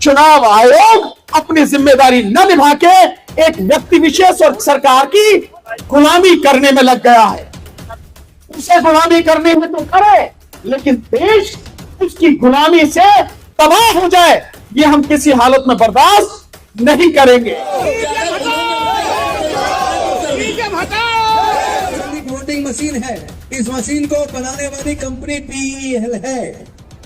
चुनाव आयोग अपनी जिम्मेदारी न निभा के एक व्यक्ति विशेष और सरकार की गुलामी करने में लग गया है। उसे गुलामी करने में तो करे, लेकिन देश उसकी गुलामी से तबाह हो जाए, ये हम किसी हालत में बर्दाश्त नहीं करेंगे। वोटिंग मशीन है, इस मशीन को बनाने वाली कंपनी PEL है,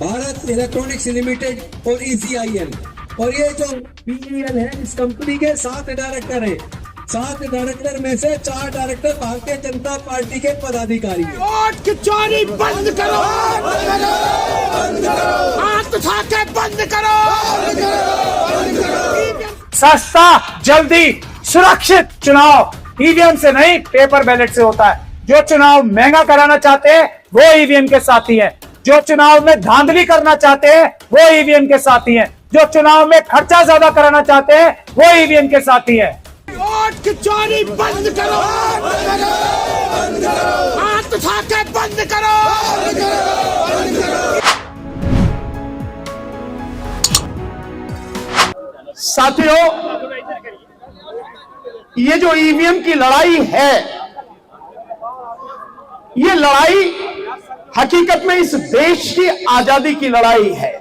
भारत इलेक्ट्रॉनिक्स लिमिटेड और ECIL। और ये जो PEL है, इस कंपनी के 7 डायरेक्टर हैं। 7 डायरेक्टर में से 4 डायरेक्टर भारतीय जनता पार्टी के पदाधिकारी हैं। वोट की चोरी बंद करो, हाथ उठा के बंद करो। सस्ता, जल्दी, सुरक्षित चुनाव ईवीएम से नहीं, पेपर बैलेट से होता है। जो चुनाव महंगा कराना चाहते हैं वो ईवीएम के साथी हैं। जो चुनाव में धांधली करना चाहते हैं वो ईवीएम के साथी हैं। जो चुनाव में खर्चा ज्यादा कराना चाहते हैं वो ईवीएम के साथी हैं। वोट की चोरी बंद करो, हाथ उठा के बंद करो। साथियों, ये जो ईवीएम की लड़ाई है, ये लड़ाई हकीकत में इस देश की आजादी की लड़ाई है।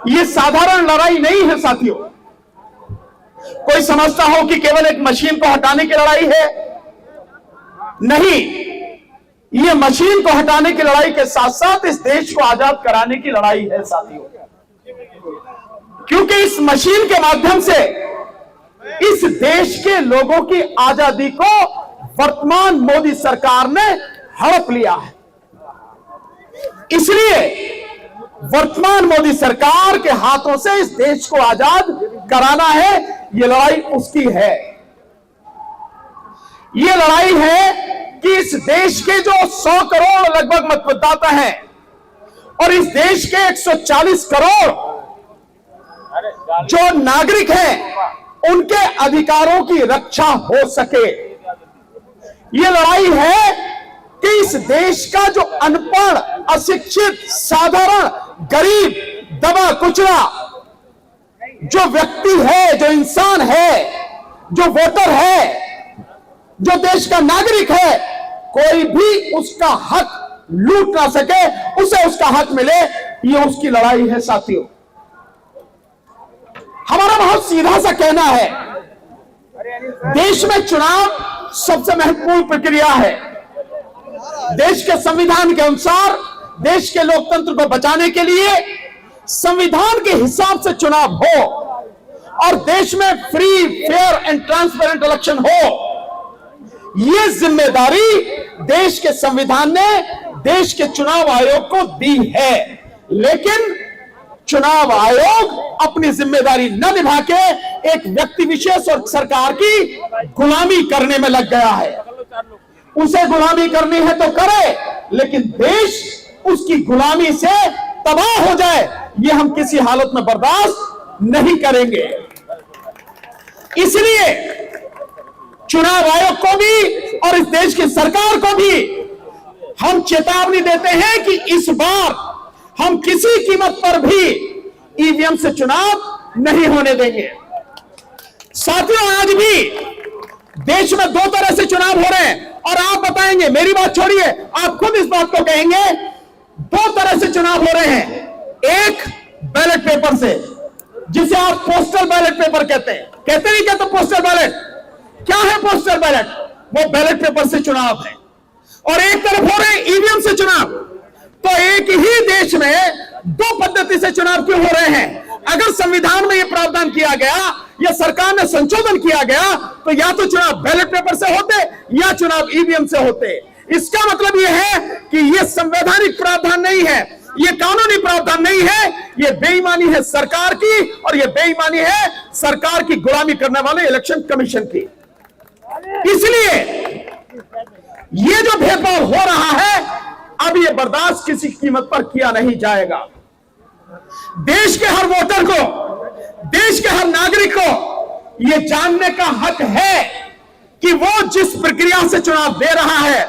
ये साधारण लड़ाई नहीं है साथियों। कोई समझता हो कि केवल एक मशीन को हटाने की लड़ाई है, नहीं, ये मशीन को हटाने की लड़ाई के साथ साथ इस देश को आजाद कराने की लड़ाई है साथियों। क्योंकि इस मशीन के माध्यम से इस देश के लोगों की आजादी को वर्तमान मोदी सरकार ने हड़प लिया है। इसलिए वर्तमान मोदी सरकार के हाथों से इस देश को आजाद कराना है। यह लड़ाई उसकी है। यह लड़ाई है कि इस देश के जो 100 करोड़ लगभग मतदाता हैं और इस देश के 140 करोड़ जो नागरिक हैं, उनके अधिकारों की रक्षा हो सके। यह लड़ाई है कि इस देश का जो अनपढ़, अशिक्षित, साधारण, गरीब, दबा कुचला जो व्यक्ति है, जो इंसान है, जो वोटर है, जो देश का नागरिक है, कोई भी उसका हक लूट ना सके, उसे उसका हक मिले, ये उसकी लड़ाई है साथियों। हमारा बहुत सीधा सा कहना है, देश में चुनाव सबसे महत्वपूर्ण प्रक्रिया है। देश के संविधान के अनुसार देश के लोकतंत्र को बचाने के लिए संविधान के हिसाब से चुनाव हो और देश में free, fair and transparent election हो, यह जिम्मेदारी देश के संविधान ने देश के चुनाव आयोग को दी है। लेकिन चुनाव आयोग अपनी जिम्मेदारी न निभा के एक व्यक्ति विशेष और सरकार की गुलामी करने में लग गया है। उसे गुलामी करनी है तो करे, लेकिन देश उसकी गुलामी से तबाह हो जाए, ये हम किसी हालत में बर्दाश्त नहीं करेंगे। इसलिए चुनाव आयोग को भी और इस देश की सरकार को भी हम चेतावनी देते हैं कि इस बार हम किसी कीमत पर भी ईवीएम से चुनाव नहीं होने देंगे। साथियों, आज भी देश में 2 तरह से चुनाव हो रहे हैं और आप बताएंगे, मेरी बात छोड़िए, आप खुद इस बात को कहेंगे, 2 तरह से चुनाव हो रहे हैं। एक बैलेट पेपर से, जिसे आप पोस्टल बैलेट पेपर कहते हैं। कहते नहीं कहते पोस्टल बैलेट? क्या है पोस्टल बैलेट? वो बैलेट पेपर से चुनाव है। और एक तरफ हो रहे हैं ईवीएम से चुनाव। तो एक ही देश में 2 पद्धति से चुनाव क्यों हो रहे हैं? अगर संविधान में यह प्रावधान किया गया या सरकार ने संशोधन किया गया तो या तो चुनाव बैलेट पेपर से होते या चुनाव ईवीएम से होते। इसका मतलब यह है कि यह संवैधानिक प्रावधान नहीं है, यह कानूनी प्रावधान नहीं है, यह बेईमानी है सरकार की और यह बेईमानी है सरकार की गुलामी करने वाले इलेक्शन कमीशन की। इसलिए यह जो भेदभाव हो रहा है, अब यह बर्दाश्त किसी कीमत पर किया नहीं जाएगा। देश के हर वोटर को, देश के हर नागरिक को यह जानने का हक है कि वो जिस प्रक्रिया से चुनाव दे रहा है,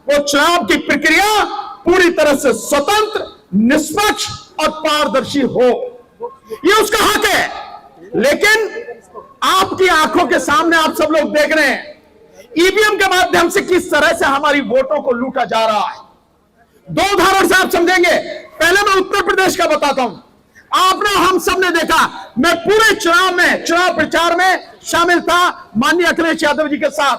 वो चुनाव की प्रक्रिया पूरी तरह से स्वतंत्र, निष्पक्ष और पारदर्शी हो। ये उसका हक है। लेकिन आपकी आंखों के सामने आप सब लोग देख रहे हैं ईवीएम के माध्यम से किस तरह से हमारी वोटों को लूटा जा रहा है। दो उदाहरण से आप समझेंगे। पहले मैं उत्तर प्रदेश का बताता हूं। आपने हम सब ने देखा, मैं पूरे चुनाव प्रचार में शामिल था माननीय अखिलेश यादव जी के साथ,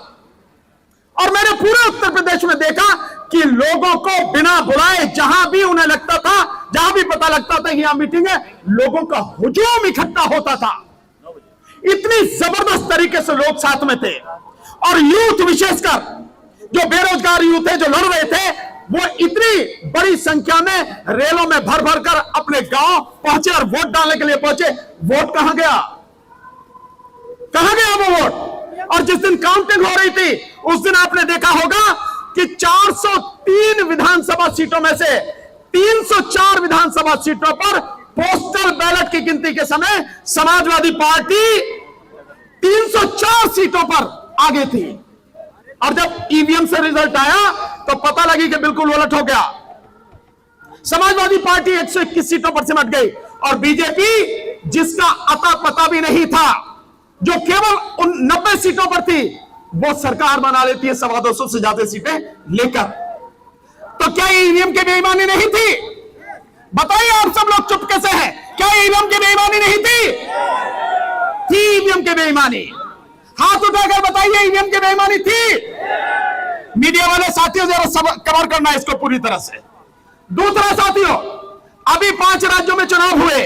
और मैंने पूरे उत्तर प्रदेश में देखा कि लोगों को बिना बुलाए जहां भी उन्हें लगता था, जहां भी पता लगता था कि यहां मीटिंग है, लोगों का हुजूम इकट्ठा होता था। इतनी जबरदस्त तरीके से लोग साथ में थे। और यूथ, विशेषकर जो बेरोजगार यूथ है, जो लड़ रहे थे, वो इतनी बड़ी संख्या में रेलों में भर भर कर अपने गांव पहुंचे और वोट डालने के लिए पहुंचे। वोट कहां गया? कहां गया वो वोट? और जिस दिन काउंटिंग हो रही थी उस दिन आपने देखा होगा कि 403 विधानसभा सीटों में से 304 विधानसभा सीटों पर पोस्टल बैलेट की गिनती के समय समाजवादी पार्टी 304 सीटों पर आगे थी। और जब ईवीएम से रिजल्ट आया तो पता लगी कि बिल्कुल उलट हो गया। समाजवादी पार्टी 121 सीटों पर सिमट गई और बीजेपी, जिसका अता पता भी नहीं था, जो केवल 90 सीटों पर थी, वो सरकार बना लेती है 250 से ज्यादा सीटें लेकर। तो क्या ईवीएम की बेईमानी नहीं थी? बताइए, आप सब लोग चुप कैसे हैं? क्या ईवीएम की बेईमानी नहीं थी? थी ईवीएम की बेईमानी। हाथ उठाकर बताइए, ईवीएम की बेईमानी थी? मीडिया वाले साथियों, जरा कवर करना है इसको पूरी तरह से। दूसरा साथियों, अभी 5 राज्यों में चुनाव हुए।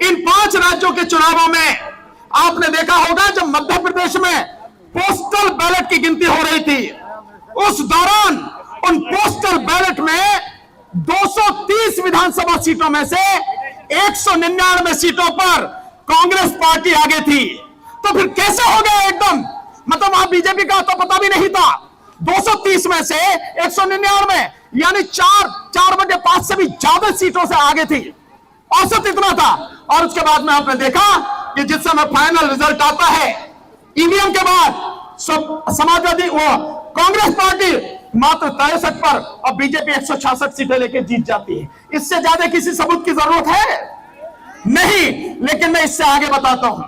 इन 5 राज्यों के चुनावों में आपने देखा होगा, जब मध्य प्रदेश में पोस्टल बैलेट की गिनती हो रही थी, उस दौरान उन पोस्टल बैलेट में 230 विधानसभा सीटों में से 199 सीटों पर कांग्रेस पार्टी आगे थी। तो फिर कैसे हो गया एकदम? मतलब वहां बीजेपी का तो पता भी नहीं था। 230 में से 199, यानी 4/5 से भी ज्यादा सीटों से आगे थी। औसत इतना था। और उसके बाद में आपने देखा कि जिस समय फाइनल रिजल्ट आता है ईवीएम के बाद, समाजवादी कांग्रेस पार्टी मात्र 63 पर और बीजेपी 166 सीटें लेकर जीत जाती है। इससे ज्यादा किसी सबूत की जरूरत है नहीं। लेकिन मैं इससे आगे बताता हूं,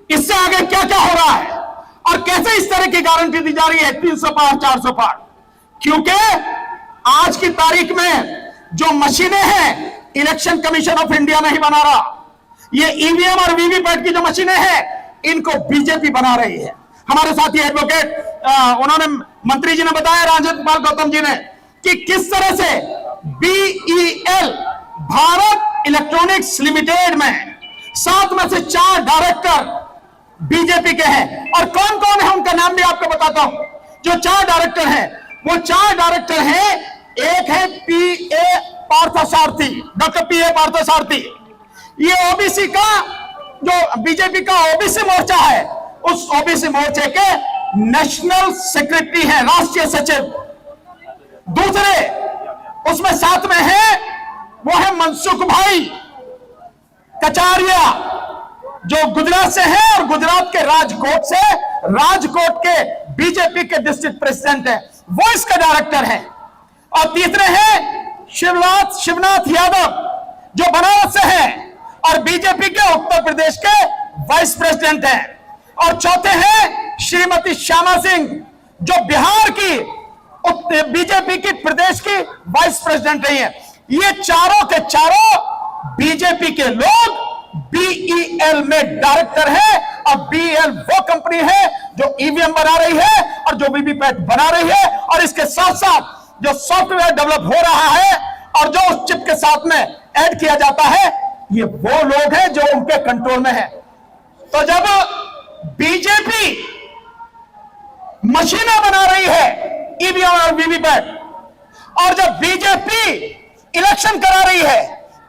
इससे आगे क्या क्या हो रहा है और कैसे इस तरह की गारंटी दी जा रही है 300 पार, 400 पार। क्योंकि आज की तारीख में जो मशीनें हैं, इलेक्शन कमीशन ऑफ इंडिया नहीं बना रहा। ये ईवीएम और वीवीपैट की जो मशीनें हैं, इनको बीजेपी बना रही है। हमारे साथी एडवोकेट, उन्होंने, मंत्री जी ने बताया, राजेंद्र पाल गौतम जी ने, कि किस तरह से BEL, भारत इलेक्ट्रॉनिक्स लिमिटेड में 7 में से 4 डायरेक्टर बीजेपी के हैं। और कौन कौन है उनका नाम भी आपको बताता हूं। जो 4 डायरेक्टर हैं, वो 4 डायरेक्टर हैं। एक है PA Parthasarathy, doctor PA Parthasarathy. ये ओबीसी का, जो बीजेपी का ओबीसी मोर्चा है, उस ओबीसी मोर्चे के नेशनल सेक्रेटरी हैं, राष्ट्रीय सचिव। दूसरे उसमें साथ में है, वो है मनसुख भाई कचारिया, जो गुजरात से है और गुजरात के राजकोट से, राजकोट के बीजेपी के डिस्ट्रिक्ट प्रेसिडेंट है, वो इसका डायरेक्टर है। और तीसरे हैं शिवनाथ यादव, जो बनारस से है और बीजेपी के उत्तर प्रदेश के वाइस प्रेसिडेंट हैं। और चौथे हैं श्रीमती श्यामा सिंह, जो बिहार की बीजेपी की प्रदेश की वाइस प्रेसिडेंट रही है। ये चारों के चारों बीजेपी के लोग BEL में डायरेक्टर है। और BEL वो कंपनी है जो ईवीएम बना रही है और जो वीवीपैट बना रही है। और इसके साथ साथ जो सॉफ्टवेयर डेवलप हो रहा है और जो उस चिप के साथ में ऐड किया जाता है, ये वो लोग हैं जो उनके कंट्रोल में है। तो जब बीजेपी मशीनें बना रही है ईवीएम और वीवीपैट, और जब बीजेपी इलेक्शन करा रही है,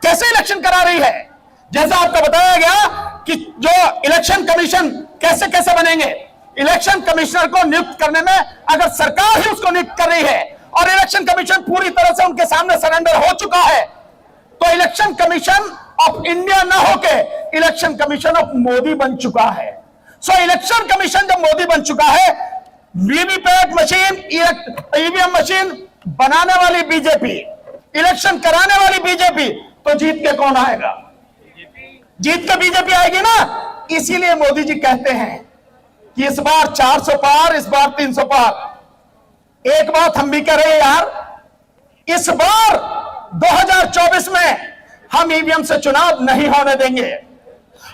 कैसे इलेक्शन करा रही है? जैसा आपको बताया गया कि जो इलेक्शन कमीशन कैसे कैसे बनेंगे। इलेक्शन कमिश्नर को नियुक्त करने में अगर सरकार ही उसको नियुक्त कर रही है और इलेक्शन कमीशन पूरी तरह से उनके सामने सरेंडर हो चुका है, तो इलेक्शन कमीशन ऑफ इंडिया ना होके इलेक्शन कमीशन ऑफ मोदी बन चुका है। सो इलेक्शन कमीशन जब मोदी बन चुका है, वीवीपैट मशीन, ईवीएम मशीन बनाने वाली बीजेपी, इलेक्शन कराने वाली बीजेपी, तो जीत के कौन आएगा? जीत के बीजेपी आएगी ना। इसीलिए मोदी जी कहते हैं कि इस बार 400 पार, इस बार 300 पार। एक बात हम भी कह रहे हैं यार, इस बार 2024 में हम ईवीएम से चुनाव नहीं होने देंगे।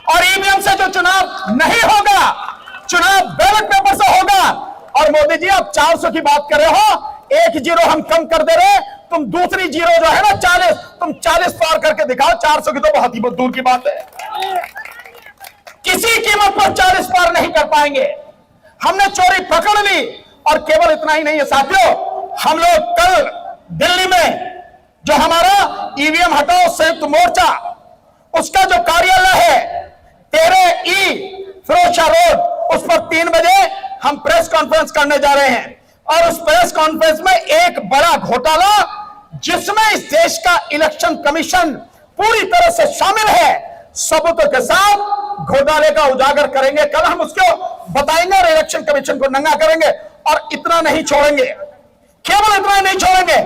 और ईवीएम से जो चुनाव नहीं होगा, चुनाव बैलेट पेपर से होगा। और मोदी जी आप 400 की बात कर रहे हो, 1 जीरो हम कम कर दे रहे, तुम दूसरी जीरो जो है ना 40, तुम 40 पार करके दिखाओ। 400 की तो बहुत ही दूर की बात है, किसी कीमत पर 40 पार नहीं कर पाएंगे। हमने चोरी पकड़ ली। और केवल इतना ही नहीं है साथियों, हम लोग कल दिल्ली में जो हमारा ईवीएम हटाओ संयुक्त मोर्चा, उसका जो कार्यालय है 13E फिरोजशाह रोड, उस पर 3 बजे हम प्रेस कॉन्फ्रेंस करने जा रहे हैं। और उस प्रेस कॉन्फ्रेंस में एक बड़ा घोटाला, जिसमें इस देश का इलेक्शन कमीशन पूरी तरह से शामिल है, सबूतों के साथ घोटाले का उजागर करेंगे। कल हम उसको बताएंगे और इलेक्शन कमीशन को नंगा करेंगे। और इतना नहीं छोड़ेंगे, केवल इतना ही नहीं छोड़ेंगे,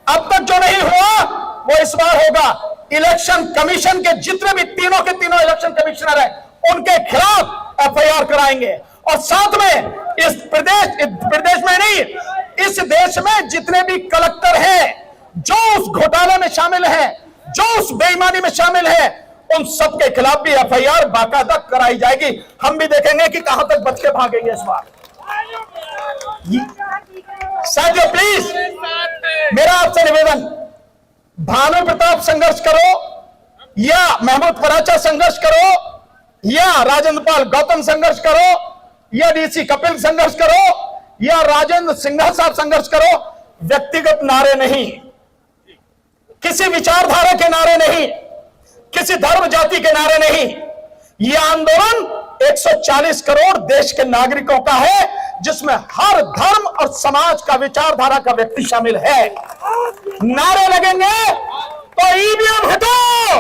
अब तक जो नहीं हुआ वो इस बार होगा। इलेक्शन कमीशन के जितने भी तीनों के तीनों इलेक्शन कमिश्नर हैं, उनके खिलाफ एफआईआर कराएंगे। और साथ में इस प्रदेश में नहीं, इस देश में जितने भी कलेक्टर हैं जो उस घोटाले में शामिल हैं, जो उस बेईमानी में शामिल हैं, उन सबके खिलाफ भी एफआईआर बाकायदा कराई जाएगी। हम भी देखेंगे कि कहां तक बच के भागेंगे इस बार। साथियों प्लीज मेरा आपसे निवेदन, भानु प्रताप संघर्ष करो या महमूद पराचा संघर्ष करो या राजेंद्र पाल गौतम संघर्ष करो या डीसी कपिल संघर्ष करो या राजेंद्र सिंघा साहब संघर्ष करो, व्यक्तिगत नारे नहीं, किसी विचारधारा के नारे नहीं, किसी धर्म जाति के नारे नहीं। यह आंदोलन 140 करोड़ देश के नागरिकों का है, जिसमें हर धर्म और समाज का विचारधारा का व्यक्ति शामिल है। नारे लगेंगे तो ईवीएम हटाओ।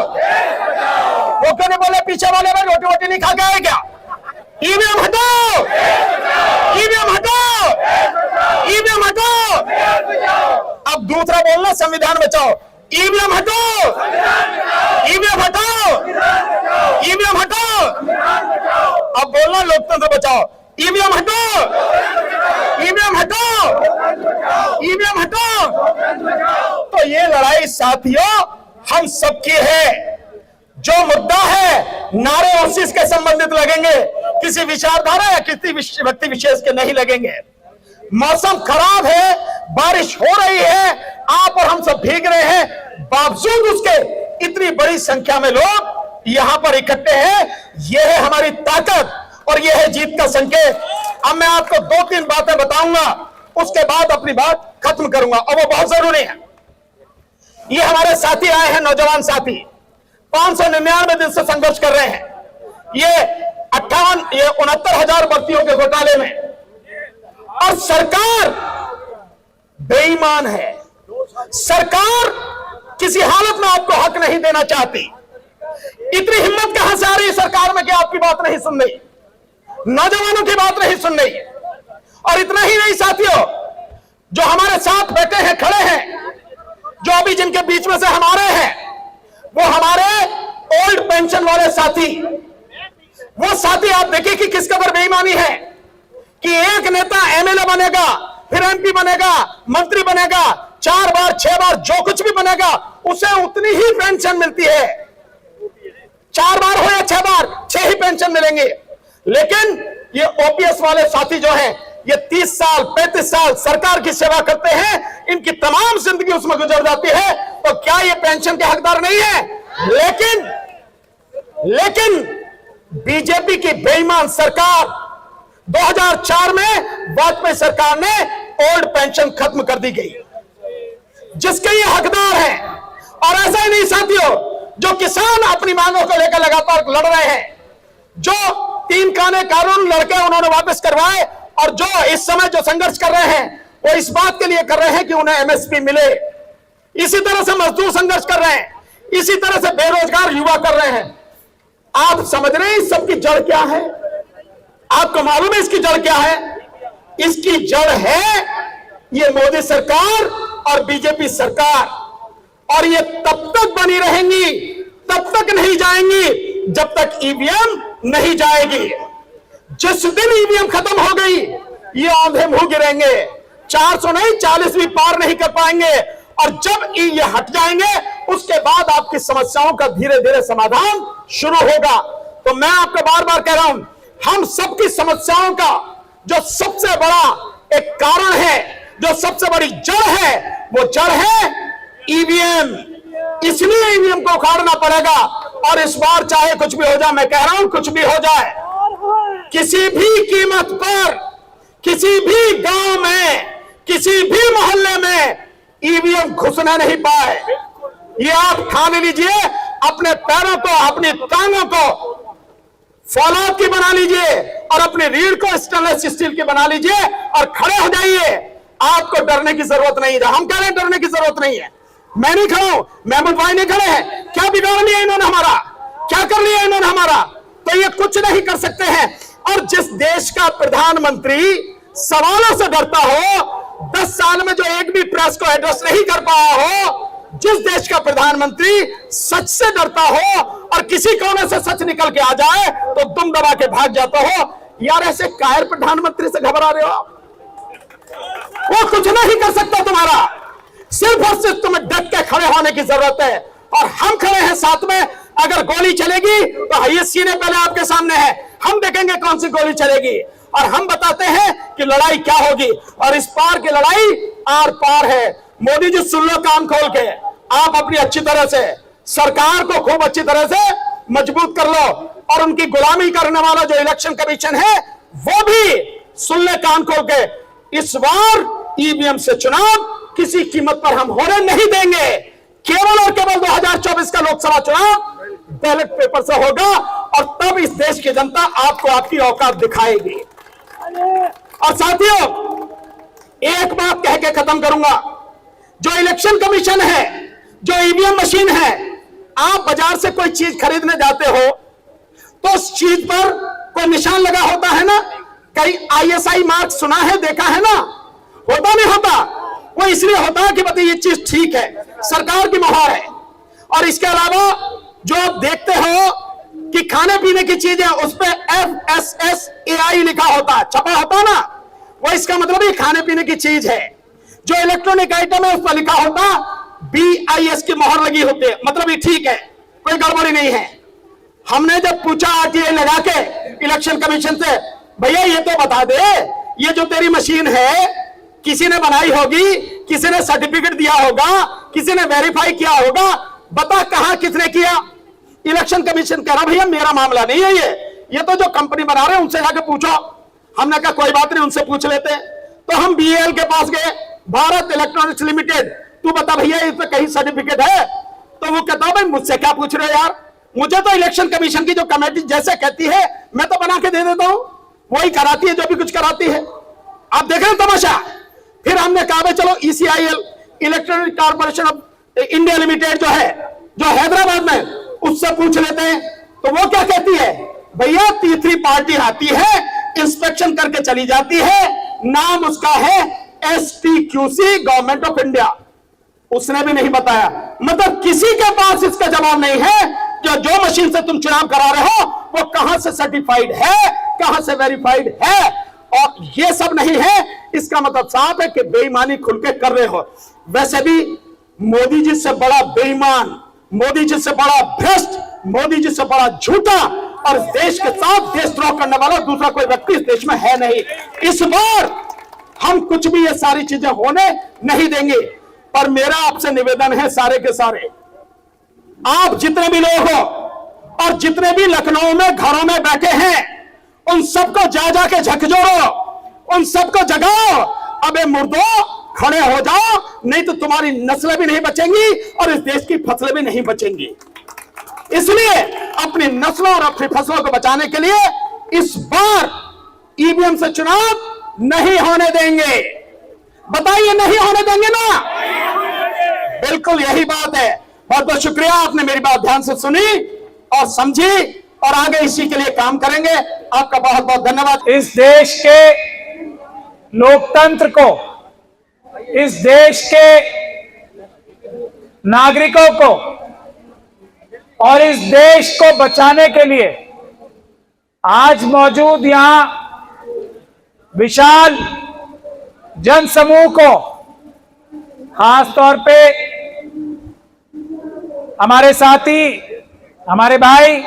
वो क्यों नहीं बोले पीछे वाले में रोटी वोटी नहीं खा के आए क्या? ईवीएम हटाओ, ईवीएम हटाओ, ईवीएम हटाओ। अब दूसरा बोलना संविधान बचाओ। ईवीएम हटाओ, ईवीएम हटाओ, ईवीएम हटाओ। अब बोलना लोकतंत्र बचाओ। ईवीएम हटाओ, ईवीएम हटाओ, ईवीएम हटाओ। तो ये लड़ाई साथियों हम सबकी है। जो मुद्दा है नारे उसी के संबंधित लगेंगे, किसी विचारधारा या किसी व्यक्ति विशेष के नहीं लगेंगे। मौसम खराब है, बारिश हो रही है, आप और हम सब भीग रहे हैं, बावजूद उसके इतनी बड़ी संख्या में लोग यहां पर इकट्ठे हैं। यह है हमारी ताकत और यह है जीत का संकेत। अब मैं आपको 2-3 बातें बताऊंगा, उसके बाद अपनी बात खत्म करूंगा और वो बहुत जरूरी है। ये हमारे साथी आए हैं, नौजवान साथी 599 दिन से संघर्ष कर रहे हैं ये 69,000 भर्तियों के घोटाले में। और सरकार बेईमान है, सरकार किसी हालत में आपको हक नहीं देना चाहती। इतनी हिम्मत कहां से आ रही है सरकार में कि आपकी बात नहीं सुन रही, नौजवानों की बात नहीं सुन रही। और इतना ही नहीं साथियों, जो हमारे साथ बैठे हैं, खड़े हैं, जो अभी जिनके बीच में से हमारे हैं, वो हमारे ओल्ड पेंशन वाले साथी, वो साथी आप देखिए कि किस कदर बेईमानी है कि एक नेता एमएलए बनेगा, फिर एमपी बनेगा, मंत्री बनेगा, 4 बार 6 बार जो कुछ भी बनेगा, उसे उतनी ही पेंशन मिलती है। 4 बार हो या 6 बार, 6 ही पेंशन मिलेंगे। लेकिन ये ओपीएस वाले साथी जो हैं, ये 30 साल 35 साल सरकार की सेवा करते हैं, इनकी तमाम जिंदगी उसमें गुजर जाती है, तो क्या ये पेंशन के हकदार नहीं है? लेकिन बीजेपी की बेईमान सरकार 2004 में वाजपेयी सरकार ने ओल्ड पेंशन खत्म कर दी गई, जिसके ये हकदार हैं। और ऐसा ही नहीं साथियों, जो किसान अपनी मांगों को लेकर लगातार लड़ रहे हैं, जो 3 कानून लड़के उन्होंने वापस करवाए, और जो इस समय जो संघर्ष कर रहे हैं वो इस बात के लिए कर रहे हैं कि उन्हें एमएसपी मिले। इसी तरह से मजदूर संघर्ष कर रहे हैं, इसी तरह से बेरोजगार युवा कर रहे हैं। आप समझ रहे हैं इस सबकी जड़ क्या है? आपको मालूम है इसकी जड़ क्या है? इसकी जड़ है ये मोदी सरकार और बीजेपी सरकार। और ये तब तक बनी रहेंगी, तब तक नहीं जाएंगी जब तक ईवीएम नहीं जाएगी। जिस दिन ईवीएम खत्म हो गई, ये औंधे मुंह गिरेंगे, 400 नहीं 40 भी पार नहीं कर पाएंगे। और जब ये हट जाएंगे, उसके बाद आपकी समस्याओं का धीरे धीरे समाधान शुरू होगा। तो मैं आपको बार बार कह रहा हूं, हम सबकी समस्याओं का जो सबसे बड़ा एक कारण है, जो सबसे बड़ी जड़ है, वो जड़ है ईवीएम। इसलिए ईवीएम को उखाड़ना पड़ेगा। और इस बार चाहे कुछ भी हो जाए, मैं कह रहा हूं कुछ भी हो जाए, किसी भी कीमत पर, किसी भी गांव में, किसी भी मोहल्ले में ईवीएम घुसने नहीं पाए। ये आप ठान लीजिए, अपने पैरों को, अपनी टांगों को फौलाद की बना लीजिए और अपनी रीढ़ को स्टेनलेस स्टील की बना लीजिए और खड़े हो जाइए। आपको डरने की जरूरत नहीं है। हम कह रहे हैं डरने की जरूरत नहीं है। मैं नहीं खड़ा हूं, महमूद भाई नहीं खड़े हैं। क्या बिगाड़ लिया इन्होंने हमारा, क्या कर लिया इन्होंने हमारा? तो ये कुछ नहीं कर सकते हैं। और जिस देश का प्रधानमंत्री सवालों से डरता हो, 10 साल में जो एक भी प्रेस को एड्रेस नहीं कर पाया हो, जिस देश का प्रधानमंत्री सच से डरता हो और किसी कोने से सच निकल के आ जाए तो दुम दबा के भाग जाता हो, यार ऐसे कायर प्रधानमंत्री से घबरा रहे हो आप? वो कुछ नहीं कर सकता तुम्हारा। सिर्फ और सिर्फ तुम्हें डट के खड़े होने की जरूरत है। और हम खड़े हैं साथ में। अगर गोली चलेगी तो ये सीने पहले आपके सामने है, हम देखेंगे कौन सी गोली चलेगी और हम बताते हैं कि लड़ाई क्या होगी। और इस पार की लड़ाई आर पार है। मोदी जी सुन लो कान खोल के, आप अपनी अच्छी तरह से सरकार को खूब अच्छी तरह से मजबूत कर लो और उनकी गुलामी करने वाला जो इलेक्शन कमीशन है वो भी सुन ले कान खोल के। इस बार ईवीएम से चुनाव किसी कीमत पर हम होने नहीं देंगे। केवल और केवल 2024 का लोकसभा चुनाव बैलेट पेपर से होगा और तब इस देश की जनता आपको आपकी औकात दिखाएगी। और साथियों, एक बात कह के खत्म करूंगा। जो इलेक्शन कमीशन है, जो ईवीएम मशीन है, आप बाजार से कोई चीज खरीदने जाते हो तो उस चीज पर कोई निशान लगा होता है ना, कहीं ISI मार्क सुना है, देखा है ना? होता नहीं होता? वो इसलिए होता है कि बताइए ये चीज ठीक है, सरकार की मोहर है। और इसके अलावा जो आप देखते हो कि खाने पीने की चीजें, उस पर FSSAI लिखा होता है, छपा होता है ना, वो इसका मतलब ये खाने पीने की चीज है। जो इलेक्ट्रॉनिक आइटम है उस पर लिखा होता BIS की मोहर लगी होती है, मतलब ये ठीक है, कोई गड़बड़ी नहीं है। हमने जब पूछा RTI लगा के इलेक्शन कमीशन से, भैया ये तो बता दे, ये जो तेरी मशीन है किसी ने बनाई होगी, किसी ने सर्टिफिकेट दिया होगा, किसी ने वेरीफाई किया होगा, बता कहां किसने किया? इलेक्शन कमीशन कह रहा भैया मेरा मामला नहीं है, ये तो जो कंपनी बना रहे हैं उनसे जाके पूछो। हमने कहा कोई बात नहीं, उनसे पूछ लेते हैं। तो हम BEL के पास गए, भारत इलेक्ट्रॉनिक्स लिमिटेड, तू बता भैया इस पे कहीं सर्टिफिकेट है? तो वो कहता भाई मुझसे क्या पूछ रहे हो यार, मुझे तो इलेक्शन कमीशन की जो कमेटी जैसे कहती है मैं तो बना के दे देता हूं, वही कराती है जो भी कुछ कराती है। आप देख रहे हैं तमाशा। फिर हमने कहा भाई चलो ECIL, electronic corporation of India limited जो है, जो हैदराबाद में, उससे पूछ लेते हैं। तो वो क्या कहती है, भैया तीसरी पार्टी आती है, इंस्पेक्शन करके चली जाती है, नाम उसका है STQC, गवर्नमेंट ऑफ इंडिया। उसने भी नहीं बताया। मतलब किसी के पास इसका जवाब नहीं है जो मशीन से तुम चुनाव करा रहे हो वो कहां से सर्टिफाइड है, कहां से वेरीफाइड है। और ये सब नहीं है, इसका मतलब साफ है कि बेईमानी खुल के कर रहे हो। वैसे भी मोदी जी से बड़ा बेईमान, मोदी जी से बड़ा भ्रष्ट, मोदी जी से बड़ा झूठा और देश के साथ देशद्रोह करने वाला दूसरा कोई व्यक्ति इस देश में है नहीं। इस बार हम कुछ भी ये सारी चीजें होने नहीं देंगे। पर मेरा आपसे निवेदन है सारे के सारे, आप जितने भी लोग हो और जितने भी लखनऊ में घरों में बैठे हैं, उन सबको जा जाके झकझोरो, उन सबको जगाओ। अबे मुर्दों खड़े हो जाओ, नहीं तो तुम्हारी नस्लें भी नहीं बचेंगी और इस देश की फसलें भी नहीं बचेंगी। इसलिए अपनी नस्लों और अपनी फसलों को बचाने के लिए इस बार ईवीएम से चुनाव नहीं होने देंगे। बताइए नहीं होने देंगे ना? बिल्कुल यही बात है। बहुत बहुत शुक्रिया, आपने मेरी बात ध्यान से सुनी और समझी और आगे इसी के लिए काम करेंगे। आपका बहुत बहुत धन्यवाद। इस देश के लोकतंत्र को, इस देश के नागरिकों को और इस देश को बचाने के लिए आज मौजूद यहां विशाल जनसमूह को, खास तौर पे हमारे साथी, हमारे भाई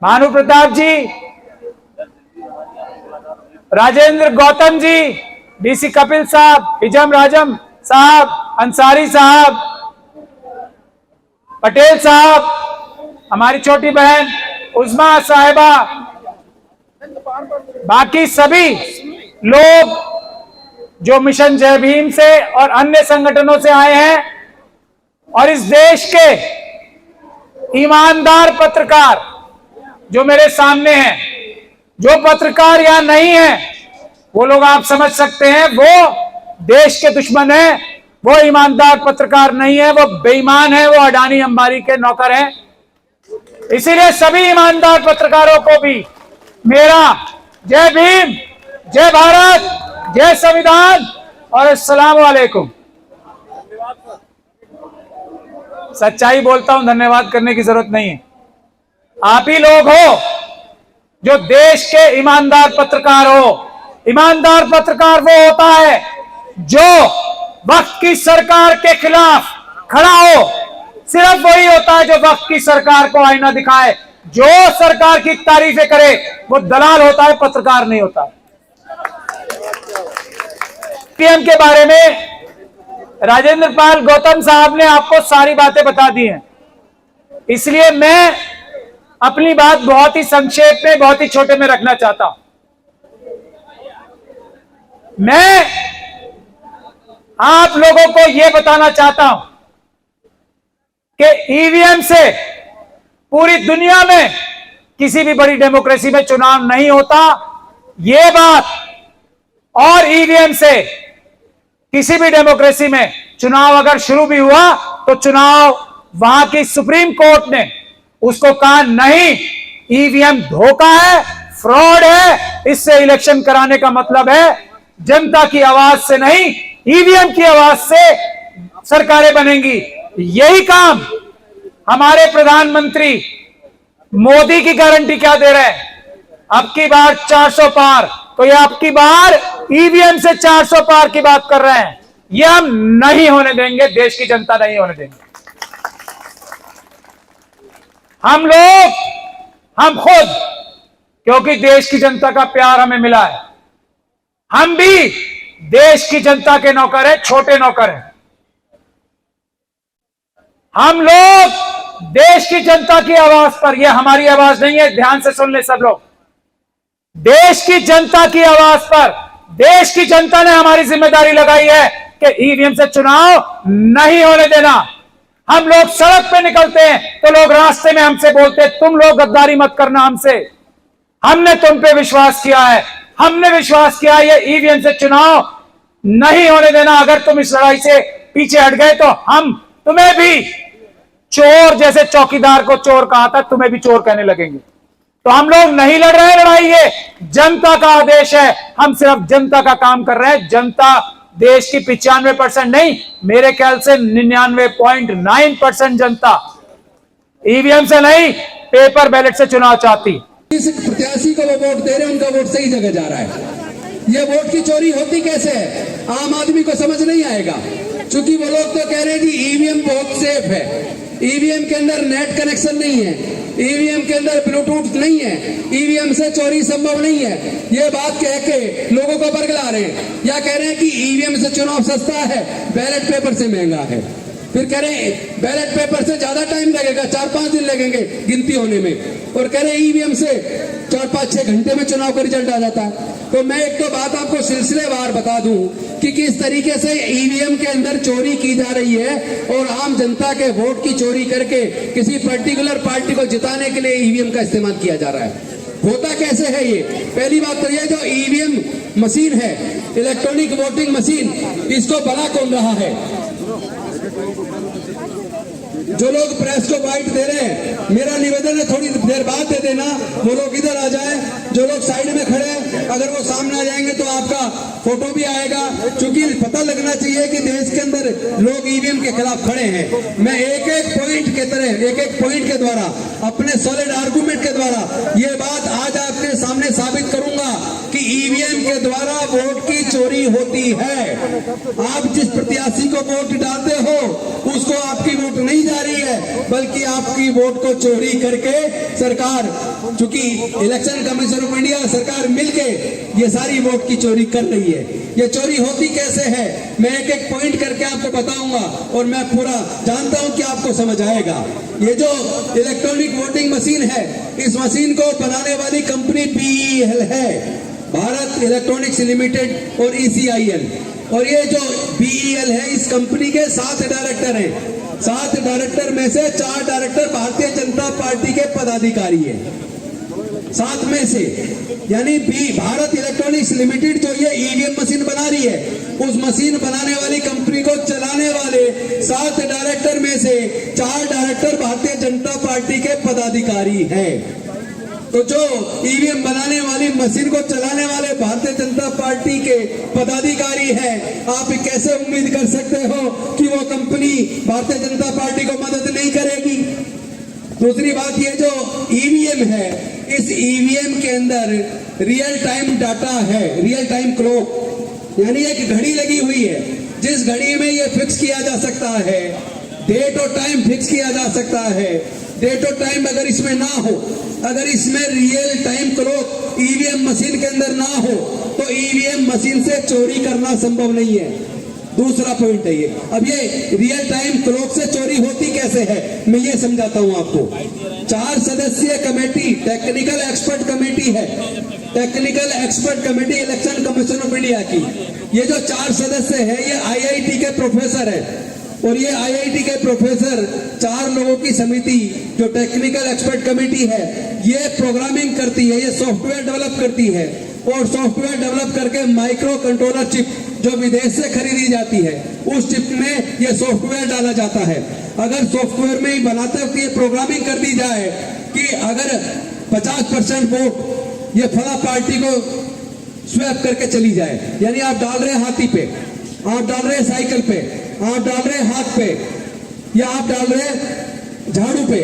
भानु प्रताप जी, राजेंद्र गौतम जी, डीसी कपिल साहब, हिजम राजम साहब, अंसारी साहब, पटेल साहब, हमारी छोटी बहन उस्मा साहिबा, बाकी सभी लोग जो मिशन जय भीम से और अन्य संगठनों से आए हैं, और इस देश के ईमानदार पत्रकार जो मेरे सामने हैं, जो पत्रकार यहां नहीं है वो लोग आप समझ सकते हैं वो देश के दुश्मन है, वो ईमानदार पत्रकार नहीं है, वो बेईमान है, वो अडानी अंबानी के नौकर हैं। इसीलिए सभी ईमानदार पत्रकारों को भी मेरा जय भीम, जय भारत, जय संविधान और अस्सलाम वालेकुम। सच्चाई बोलता हूं, धन्यवाद करने की जरूरत नहीं है। आप ही लोग हो जो देश के ईमानदार पत्रकार हो। ईमानदार पत्रकार वो होता है जो वक्त की सरकार के खिलाफ खड़ा हो। सिर्फ वही होता है जो वक्त की सरकार को आईना दिखाए, जो सरकार की तारीफें करे, वो दलाल होता है, पत्रकार नहीं होता। पीएम के बारे में राजेंद्र पाल गौतम साहब ने आपको सारी बातें बता दी हैं, इसलिए मैं अपनी बात बहुत ही संक्षेप में, बहुत ही छोटे में रखना चाहता हूं। मैं आप लोगों को यह बताना चाहता हूं कि ईवीएम से पूरी दुनिया में किसी भी बड़ी डेमोक्रेसी में चुनाव नहीं होता, यह बात, और ईवीएम से किसी भी डेमोक्रेसी में चुनाव अगर शुरू भी हुआ तो चुनाव वहां की सुप्रीम कोर्ट ने उसको कहा नहीं, ईवीएम धोखा है, फ्रॉड है, इससे इलेक्शन कराने का मतलब है जनता की आवाज से नहीं, ईवीएम की आवाज से सरकारें बनेंगी। यही काम हमारे प्रधानमंत्री मोदी की गारंटी क्या दे रहे हैं? अब की बार 400 पार, तो ये अब की बार ईवीएम से 400 पार की बात कर रहे हैं। ये हम नहीं होने देंगे, देश की जनता नहीं होने देंगे। हम लोग, हम खुद, क्योंकि देश की जनता का प्यार हमें मिला है, हम भी देश की जनता के नौकर हैं, छोटे नौकर हैं। हम लोग देश की जनता की आवाज पर, यह हमारी आवाज नहीं है, ध्यान से सुन ले सब लोग, देश की जनता की आवाज पर देश की जनता ने हमारी जिम्मेदारी लगाई है कि ईवीएम से चुनाव नहीं होने देना। हम लोग सड़क पे निकलते हैं तो लोग रास्ते में हमसे बोलते हैं तुम लोग गद्दारी मत करना हमसे, हमने तुम पे विश्वास किया है, हमने विश्वास किया ये ईवीएम से चुनाव नहीं होने देना। अगर तुम इस लड़ाई से पीछे हट गए तो हम तुम्हें भी चोर, जैसे चौकीदार को चोर कहा था, तुम्हें भी चोर कहने लगेंगे। तो हम लोग नहीं लड़ रहे हैं लड़ाई, ये जनता का आदेश है, हम सिर्फ जनता का काम कर रहे हैं। जनता देश की 95% नहीं, मेरे ख्याल से 99.9% जनता ईवीएम से नहीं, पेपर बैलेट से चुनाव चाहती। जिस प्रत्याशी को वो वोट दे रहे हैं उनका वोट सही जगह जा रहा है। ये वोट की चोरी होती कैसे है आम आदमी को समझ नहीं आएगा, क्योंकि वो लोग तो कह रहे हैं जी ईवीएम बहुत सेफ है, ईवीएम के अंदर नेट कनेक्शन नहीं है, ईवीएम के अंदर ब्लूटूथ नहीं है, ईवीएम से चोरी संभव नहीं है। ये बात कह के लोगों को बरगला रहे हैं, या कह रहे हैं कि ईवीएम से चुनाव सस्ता है, बैलेट पेपर से महंगा है। फिर कह रहे हैं बैलेट पेपर से ज्यादा टाइम लगेगा, 4-5 दिन लगेंगे गिनती होने में, और कह रहे हैं ईवीएम से 4-5-6 घंटे में चुनाव का रिजल्ट आ जाता है। तो मैं एक तो बात आपको सिलसिलेवार बता दूं कि किस तरीके से ईवीएम के अंदर चोरी की जा रही है, और आम जनता के वोट की चोरी करके किसी पर्टिकुलर पार्टी को जिताने के लिए ईवीएम का इस्तेमाल किया जा रहा है। होता कैसे है ये? पहली बात तो ये, जो ईवीएम मशीन है, इलेक्ट्रॉनिक वोटिंग मशीन, इसको बना कौन रहा है? जो लोग प्रेस को बाइट दे रहे हैं, मेरा निवेदन है थोड़ी देर बाद दे देना, वो लोग इधर आ जाए, जो लोग साइड में खड़े हैं अगर वो सामने आ जाएंगे तो आपका फोटो भी आएगा, क्योंकि पता लगना चाहिए कि देश के अंदर लोग ईवीएम के खिलाफ खड़े हैं। मैं एक एक पॉइंट के द्वारा, अपने सॉलिड आर्गुमेंट के द्वारा ये बात आज आपके सामने साबित करूंगा कि ईवीएम के द्वारा वोट की चोरी होती है। आप जिस प्रत्याशी को वोट डालते हो उसको आपकी वोट नहीं जा रही है, बल्कि आपकी वोट को चोरी करके सरकार, चूंकि इलेक्शन कमीशन ऑफ इंडिया सरकार मिलके ये सारी वोट की चोरी कर रही है। ये चोरी होती कैसे है मैं एक एक पॉइंट करके आपको बताऊंगा, और मैं पूरा जानता हूं कि आपको समझ आएगा। ये जो इलेक्ट्रॉनिक वोटिंग मशीन है, इस मशीन को बनाने वाली कंपनी BEL है, भारत इलेक्ट्रॉनिक्स लिमिटेड और ECIL। और ये जो BEL है, इस कंपनी के 7 डायरेक्टर हैं। 7 डायरेक्टर में से 4 डायरेक्टर भारतीय जनता पार्टी के पदाधिकारी हैं। 7 में से, यानी भारत इलेक्ट्रॉनिक्स लिमिटेड जो ये ईवीएम मशीन बना रही है, उस मशीन बनाने वाली कंपनी को चलाने वाले 7 डायरेक्टर में से 4 डायरेक्टर भारतीय जनता पार्टी के पदाधिकारी हैं। तो जो ईवीएम बनाने वाली मशीन को चलाने वाले भारतीय जनता पार्टी के पदाधिकारी हैं, आप कैसे उम्मीद कर सकते हो कि वो कंपनी भारतीय जनता पार्टी को मदद नहीं करेगी। दूसरी बात, ये जो ईवीएम है, इस ईवीएम के अंदर रियल टाइम डाटा है, रियल टाइम क्लॉक, यानी एक घड़ी लगी हुई है, जिस घड़ी में ये फिक्स किया जा सकता है, डेट और टाइम फिक्स किया जा सकता है। डेट और टाइम अगर इसमें ना हो, अगर इसमें real time clock EVM machine के अंदर ना हो, तो ईवीएम मशीन से चोरी करना संभव नहीं है। दूसरा पॉइंट है ये। अब ये रियल टाइम क्लॉक से चोरी होती कैसे है, मैं ये समझाता हूं आपको। 4 सदस्यीय कमेटी, टेक्निकल एक्सपर्ट कमेटी है, technical expert committee election commission of India की। ये जो 4 सदस्य है, ये IIT के प्रोफेसर है, और ये IIT के प्रोफेसर 4 लोगों की समिति जो टेक्निकल एक्सपर्ट कमेटी है, ये प्रोग्रामिंग करती है, ये सॉफ्टवेयर डेवलप करती है, और सॉफ्टवेयर डेवलप करके माइक्रो कंट्रोलर चिप जो विदेश से खरीदी जाती है, उस चिप में ये सॉफ्टवेयर डाला जाता है। अगर सॉफ्टवेयर में ही बनाते वक्त ये प्रोग्रामिंग कर दी जाए कि अगर 50% वोट ये फला पार्टी को स्वैप करके चली जाए, यानी आप डाल रहे हैं हाथी पे, आप डाल रहे हैं साइकिल पे, आप डाल रहे हैं हाथ पे, या आप डाल रहे हैं झाड़ू पे,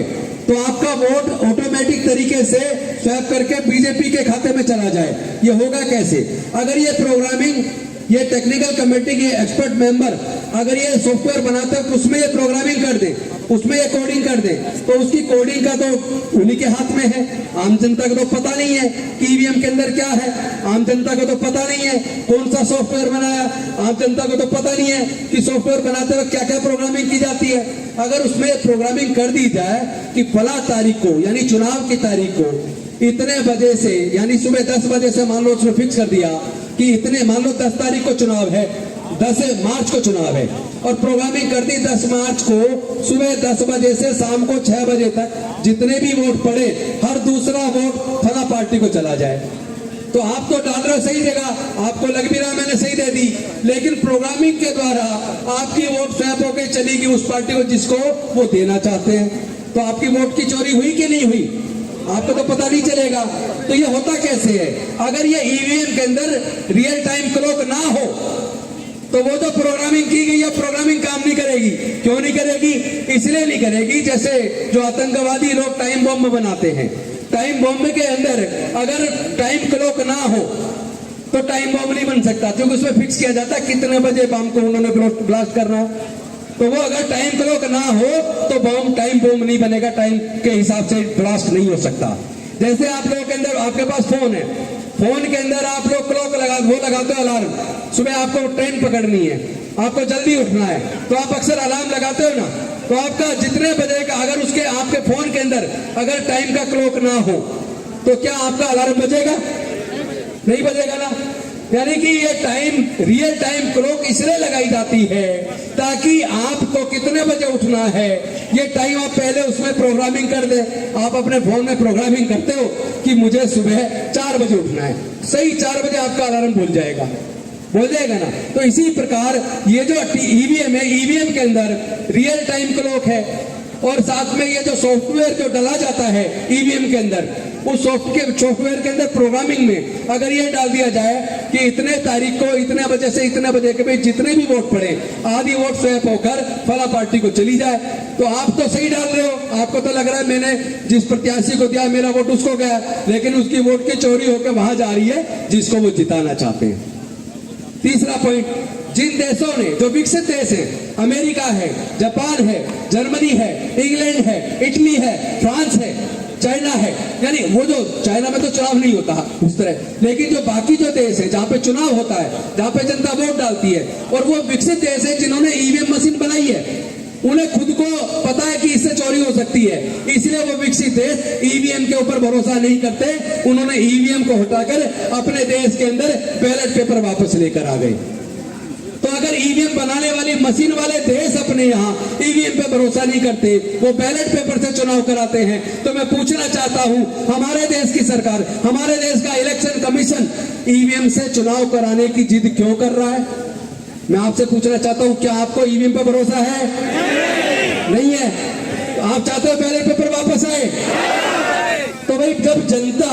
तो आपका वोट ऑटोमेटिक तरीके से स्वैप करके बीजेपी के खाते में चला जाए। ये होगा कैसे? अगर ये प्रोग्रामिंग, ये टेक्निकल कमेटी के एक्सपर्ट मेंबर अगर ये सॉफ्टवेयर बनाते हैं, तो उसमें ये प्रोग्रामिंग कर दे, उसमें ये कोडिंग कर दे, तो उसकी कोडिंग का तो उन्हीं के हाथ में है। आम जनता को तो पता नहीं है कि ईवीएम के अंदर क्या है, आम जनता को तो पता नहीं है कौन सा सॉफ्टवेयर बनाया, आम जनता को तो पता नहीं है कि सॉफ्टवेयर बनाते वक्त क्या क्या प्रोग्रामिंग की जाती है। अगर उसमें प्रोग्रामिंग कर दी जाए कि फला तारीख को, यानी चुनाव की तारीख को इतने बजे से, यानी सुबह 10 बजे से मान लो उसमें फिक्स कर दिया कि इतने, मान लो 10 तारीख को चुनाव है, 10 मार्च को चुनाव है, और प्रोग्रामिंग कर दी 10 मार्च को सुबह 10 बजे से शाम को 6 बजे तक जितने भी वोट पड़े, हर दूसरा वोट फला पार्टी को चला जाए। तो आप तो डाल रहे हो सही जगह, आपको लग भी रहा मैंने सही दे दी, लेकिन प्रोग्रामिंग के द्वारा आपकी वोट स्वैप होकर चलेगी उस पार्टी को जिसको वो देना चाहते हैं। तो आपकी वोट की चोरी हुई कि नहीं हुई, आपको तो पता नहीं चलेगा। तो ये होता कैसे है? अगर ये ईवीएम के अंदर रियल टाइम क्लॉक ना हो, तो वो जो प्रोग्रामिंग की गई है, प्रोग्रामिंग काम नहीं करेगी। क्यों नहीं करेगी? इसलिए नहीं करेगी, जैसे जो आतंकवादी लोग टाइम बॉम्ब बनाते हैं, टाइम बॉम्ब के अंदर अगर टाइम क्लॉक ना हो तो टाइम बॉम्ब नहीं बन सकता, क्योंकि उसमें फिक्स किया जाता है कितने बजे बम को उन्होंने ब्लास्ट करना है। तो वो अगर टाइम क्लॉक ना हो तो बम, टाइम बॉम्ब नहीं बनेगा, टाइम के हिसाब से ब्लास्ट नहीं हो सकता। जैसे आप लोगों के अंदर, आपके पास फोन है, फोन के अंदर आप लोग क्लॉक लगाते हो अलार्म, सुबह आपको ट्रेन पकड़नी है, आपको जल्दी उठना है, तो आप अक्सर अलार्म लगाते हो ना। तो आपका जितने बजे का, अगर उसके आपके फोन के अंदर अगर टाइम का क्लॉक ना हो, तो क्या आपका अलार्म बजेगा? नहीं बजेगा ना। यानी कि ये टाइम, रियल टाइम क्लॉक इसलिए लगाई जाती है ताकि आपको कितने बजे उठना है ये टाइम आप पहले उसमें प्रोग्रामिंग कर दे। आप अपने फोन में प्रोग्रामिंग करते हो कि मुझे सुबह 4 बजे उठना है, सही 4 बजे आपका अलार्म बोल जाएगा ना। तो इसी प्रकार ये जो ईवीएम है, ईवीएम के अंदर रियल टाइम क्लॉक है, और साथ में ये जो सॉफ्टवेयर जो डला जाता है ईवीएम के अंदर, उस सॉफ्टवेयर के अंदर प्रोग्रामिंग में अगर ये डाल दिया जाए कि इतने तारीख को इतने बजे से इतने बजे के बीच जितने भी वोट पड़े आधी वोट स्वैप होकर फला पार्टी को चली जाए, तो आप तो सही डाल रहे हो, आपको तो लग रहा है मैंने जिस प्रत्याशी को दिया मेरा वोट उसको गया, लेकिन उसकी वोट की चोरी होकर वहां जा रही है जिसको वो जिताना चाहते हैं। तीसरा पॉइंट, जिन देशों ने जो विकसित देश है, अमेरिका है, जापान है, जर्मनी है, इंग्लैंड है, इटली है, फ्रांस है, चाइना है, यानी वो जो चाइना में तो चुनाव नहीं होता उस तरह, लेकिन जो बाकी जो देश है जहां पे चुनाव होता है, जहां पे जनता वोट डालती है, और वो विकसित देश है जिन्होंने ईवीएम मशीन बनाई है, उन्हें खुद को पता है कि इससे चोरी हो सकती है, इसलिए वो विकसित देश ईवीएम के ऊपर भरोसा नहीं करते, उन्होंने ईवीएम को हटाकर अपने देश के अंदर बैलेट पेपर वापस लेकर आ गए। तो अगर ईवीएम बनाने वाली मशीन वाले देश अपने यहाँ ईवीएम पे भरोसा नहीं करते, वो बैलेट पेपर से चुनाव कराते हैं, तो मैं पूछना चाहता हूँ हमारे देश की सरकार, हमारे देश का इलेक्शन कमीशन ईवीएम से चुनाव कराने की जिद क्यों कर रहा है? मैं आपसे पूछना चाहता हूँ, क्या आपको ईवीएम पे भरोसा है? नहीं है। आप चाहते हो बैलेट पेपर वापस आए? तो भाई जब जनता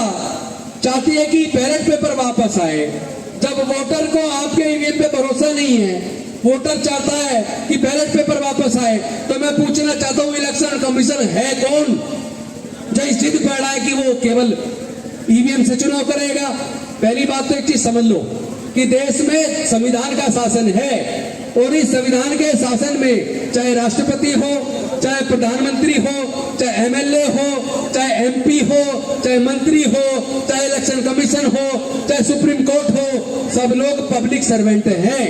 चाहती है कि बैलेट पेपर वापस आए, जब वोटर को आपके ईवीएम पे भरोसा नहीं है, वोटर चाहता है कि बैलेट पेपर वापस आए, तो मैं पूछना चाहता हूँ इलेक्शन कमीशन है कौन जो इस जिद पर अड़ा है कि वो केवल ईवीएम से चुनाव करेगा? पहली बात तो एक चीज समझ लो कि देश में संविधान का शासन है, और इस संविधान के शासन में चाहे राष्ट्रपति हो, चाहे प्रधानमंत्री हो, चाहे एमएलए हो, चाहे एमपी हो, चाहे मंत्री हो, चाहे इलेक्शन कमीशन हो, चाहे सुप्रीम कोर्ट हो, सब लोग पब्लिक सर्वेंट हैं।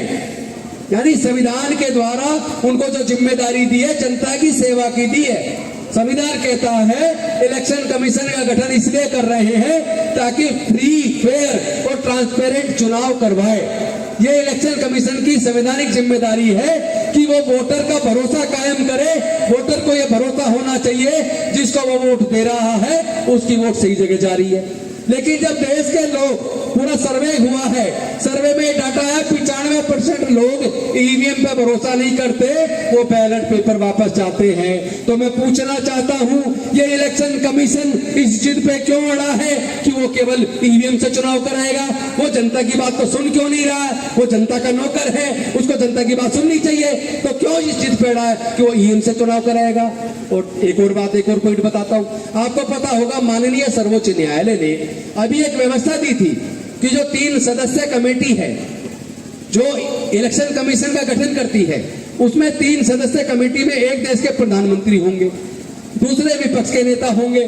यानी संविधान के द्वारा उनको जो जिम्मेदारी दी है, जनता की सेवा की दी है। संविधान कहता है इलेक्शन कमीशन का गठन इसलिए कर रहे हैं ताकि फ्री, फेयर और ट्रांसपेरेंट चुनाव करवाए। ये इलेक्शन कमीशन की संवैधानिक जिम्मेदारी है कि वो वोटर का भरोसा कायम करे। वोटर को ये भरोसा होना चाहिए जिसको वो वोट दे रहा है उसकी वोट सही जगह जा रही है। लेकिन जब देश के लोग, पूरा सर्वे हुआ है, सर्वे में डाटा है 95% लोग ईवीएम पे भरोसा नहीं करते, वो बैलेट पेपर वापस जाते हैं। तो मैं पूछना चाहता हूं ये इलेक्शन कमीशन इस जिद पे क्यों अड़ा है कि वो केवल ईवीएम से चुनाव कराएगा? वो जनता की बात को सुन क्यों नहीं रहा है? वो जनता का नौकर है, उसको जनता की बात सुननी चाहिए, तो क्यों इस जिद पे अड़ा है कि वो ईवीएम से चुनाव कराएगा? और एक और बात, एक और पॉइंट बताता हूं, आपको पता होगा माननीय सर्वोच्च न्यायालय ने अभी एक व्यवस्था दी थी कि जो 3 सदस्य कमेटी है जो इलेक्शन कमीशन का गठन करती है, उसमें 3 सदस्य कमेटी में एक देश के प्रधानमंत्री होंगे, दूसरे विपक्ष के नेता होंगे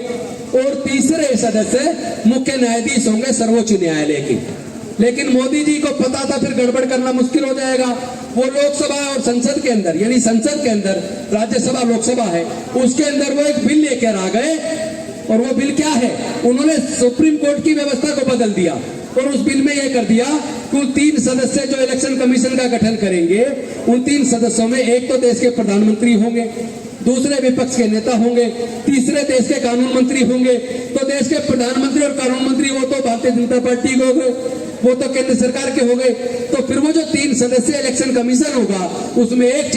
और तीसरे सदस्य मुख्य न्यायाधीश होंगे सर्वोच्च न्यायालय के। लेकिन मोदी जी को पता था फिर गड़बड़ करना मुश्किल हो जाएगा। वो लोकसभा और संसद के अंदर, यानी संसद के अंदर, राज्यसभा लोकसभा है, उसके अंदर वो एक बिल लेकर आ गए। और वो बिल क्या है? उन्होंने सुप्रीम कोर्ट की व्यवस्था को बदल दिया और उस बिल में यह कर दिया कि उन 3 सदस्य जो इलेक्शन कमीशन का गठन करेंगे, उन 3 सदस्यों में एक तो देश के प्रधानमंत्री होंगे, दूसरे विपक्ष के नेता होंगे, तीसरे देश के कानून मंत्री होंगे। तो देश के प्रधानमंत्री और कानून मंत्री वो तो भारतीय जनता पार्टी के हो गए, वो तो केंद्र सरकार के हो गए। तो फिर वो जो 3 सदस्यीय इलेक्शन कमीशन होगा उसमें एक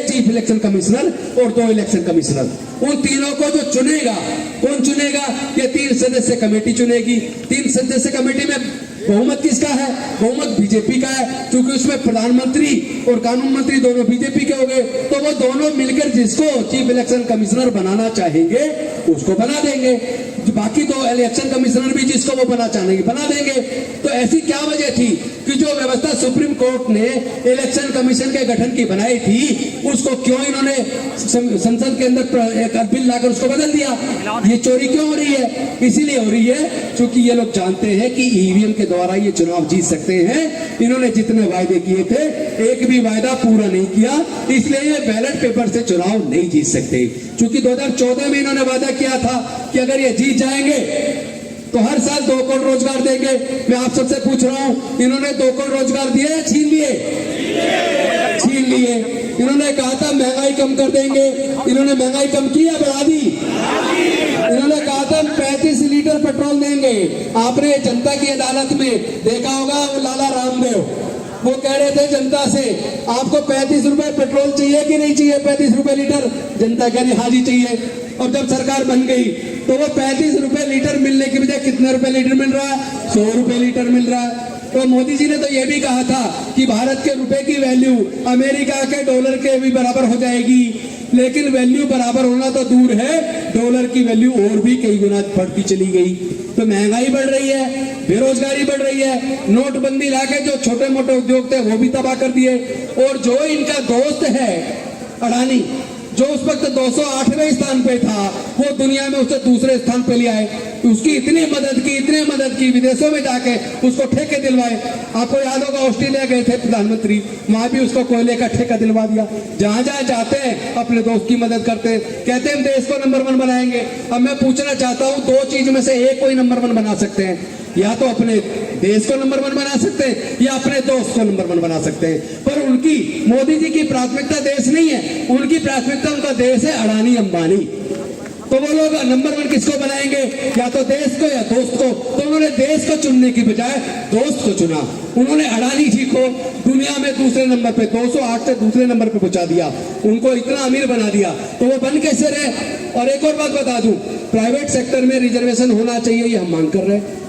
चीफ इलेक्शन कमिश्नर और 2 इलेक्शन कमिश्नर, उन तीनों को जो चुनेगा, कौन चुनेगा? ये 3 सदस्य कमेटी चुनेगी। 3 सदस्य कमेटी में बहुमत किसका है? बहुमत बीजेपी का है, क्योंकि उसमें प्रधानमंत्री और कानून मंत्री दोनों बीजेपी के हो गए। तो वो दोनों मिलकर जिसको चीफ इलेक्शन कमिश्नर बनाना चाहेंगे उसको बना देंगे, बाकी 2 इलेक्शन कमिश्नर भी जिसको वो बना चाहेंगे बना देंगे। तो ऐसी क्या वजह थी कि जो व्यवस्था सुप्रीम कोर्ट ने इलेक्शन कमीशन के गठन की बनाई थी उसको क्यों इन्होंने संसद के अंदर एक बिल लाकर उसको बदल दिया? ये चोरी क्यों हो रही है? इसीलिए हो रही है क्योंकि ये लोग जानते हैं कि ईवीएम के द्वारा ये चुनाव जीत सकते हैं। इन्होंने जितने वायदे किए थे एक भी वायदा पूरा नहीं किया, इसलिए ये बैलेट पेपर से चुनाव नहीं जीत सकते। क्योंकि 2014 में इन्होंने वादा किया था कि अगर ये जीत जाएंगे तो हर साल 2 करोड़ रोजगार देंगे। मैं आप सबसे पूछ रहा हूं, इन्होंने 2 करोड़ रोजगार दिए या छीन लिए? छीन लिए। इन्होंने कहा था महंगाई कम कर देंगे, इन्होंने महंगाई कम की या बढ़ा दी? इन्होंने कहा था 35 लीटर पेट्रोल देंगे। आपने जनता की अदालत में देखा होगा वो लाला रामदेव वो कह रहे थे जनता से, आपको 35 रुपए पेट्रोल चाहिए कि नहीं चाहिए? 35 रुपए लीटर। जनता कह रही हाँ जी चाहिए। और जब सरकार बन गई तो वो 35 रुपए लीटर मिलने की बजाय कितने रुपए लीटर मिल रहा है? 100 रुपए लीटर मिल रहा है। तो मोदी जी ने तो ये भी कहा था कि भारत के रुपए की वैल्यू अमेरिका के डॉलर के भी बराबर हो जाएगी, लेकिन वैल्यू बराबर होना तो दूर है, डॉलर की वैल्यू और भी कई गुना बढ़ती चली गई। तो महंगाई बढ़ रही है, बेरोजगारी बढ़ रही है, नोटबंदी लाके जो छोटे मोटे उद्योग थे वो भी तबाह कर दिए। और जो इनका दोस्त है अडानी, जो उस वक्त 208वें स्थान पे था, वो दुनिया में उसे दूसरे स्थान पे ले आए। उसकी इतनी मदद की विदेशों में जाके उसको ठेके दिलवाए। आपको याद होगा ऑस्ट्रेलिया गए थे प्रधानमंत्री, वहां भी उसको कोयले का ठेका दिलवा दिया। जहां जहां जाते हैं अपने दोस्त की मदद करते हैं, कहते हैं हम देश को नंबर 1 बनाएंगे। अब मैं पूछना चाहता हूं, 2 चीज में से एक कोई नंबर 1 बना सकते हैं, या तो अपने देश को नंबर 1 बना सकते हैं या अपने दोस्त को नंबर 1 बना सकते हैं। पर उनकी, मोदी जी की प्राथमिकता देश नहीं है, उनकी प्राथमिकता उनका देश है अडानी अंबानी। तो वो लोग नंबर 1 किसको बनाएंगे? या तो देश को या दोस्त को। तो उन्होंने देश को चुनने की बजाय दोस्त को चुना। उन्होंने अडानी जी को दुनिया में दूसरे नंबर पे, 208 से दूसरे नंबर पे पहुंचा दिया, उनको इतना अमीर बना दिया। तो वो बन कैसे रहे? और एक और बात बता दूं, प्राइवेट सेक्टर में रिजर्वेशन होना चाहिए, ये हम मांग कर रहे हैं।